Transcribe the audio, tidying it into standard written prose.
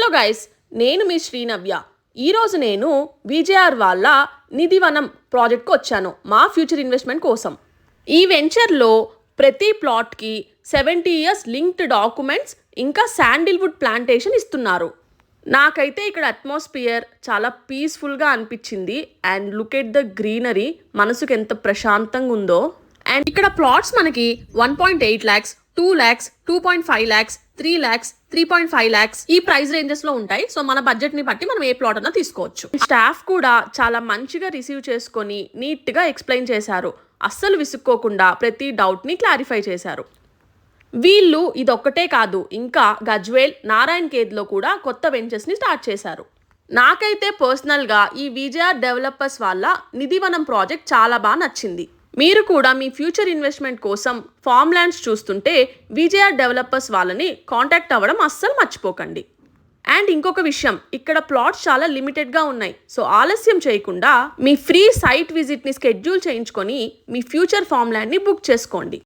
Hello guys, నేను మీ శ్రీనవ్య. ఈరోజు నేను విజేఆర్ వాళ్ళ నిధివనం ప్రాజెక్ట్కి వచ్చాను మా ఫ్యూచర్ ఇన్వెస్ట్మెంట్ కోసం. ఈ వెంచర్లో ప్రతి ప్లాట్కి 70 years లింక్డ్ డాక్యుమెంట్స్ ఇంకా శాండిల్వుడ్ ప్లాంటేషన్ ఇస్తున్నారు. నాకైతే ఇక్కడ అట్మాస్ఫియర్ చాలా పీస్ఫుల్గా అనిపించింది. And look at the greenery, మనసుకు ఎంత ప్రశాంతంగా ఉందో. అండ్ ఇక్కడ ప్లాట్స్ మనకి 1.8 lakhs, 2 lakhs, 2.5 lakhs, 3 lakhs, 3.5 lakhs ఈ ప్రైస్ రేంజెస్ లో ఉంటాయి. సో మన బడ్జెట్ ని బట్టి మనం ఏ ప్లాట్ అన్నా తీసుకోవచ్చు. స్టాఫ్ కూడా చాలా మంచిగా రిసీవ్ చేసుకొని నీట్ గా ఎక్స్ప్లెయిన్ చేశారు. అస్సలు విసుక్కోకుండా ప్రతి డౌట్ ని క్లారిఫై చేశారు. వీళ్ళు ఇదొక్కటే కాదు, ఇంకా గజ్వేల్, నారాయణ్ ఖేడ్ లో కూడా కొత్త వెంచర్స్ ని స్టార్ట్ చేశారు. నాకైతే పర్సనల్ గా ఈ విజేఆర్ డెవలపర్స్ వాళ్ళ నిధివనం ప్రాజెక్ట్ చాలా బాగా నచ్చింది. మీరు కూడా మీ ఫ్యూచర్ ఇన్వెస్ట్మెంట్ కోసం ఫామ్ ల్యాండ్స్ చూస్తుంటే విజేఆర్ డెవలపర్స్ వాళ్ళని కాంటాక్ట్ అవ్వడం అస్సలు మర్చిపోకండి. అండ్ ఇంకొక విషయం, ఇక్కడ ప్లాట్స్ చాలా లిమిటెడ్గా ఉన్నాయి. సో ఆలస్యం చేయకుండా మీ ఫ్రీ సైట్ విజిట్ని స్కెడ్యూల్ చేయించుకొని మీ ఫ్యూచర్ ఫామ్ ల్యాండ్ని బుక్ చేసుకోండి.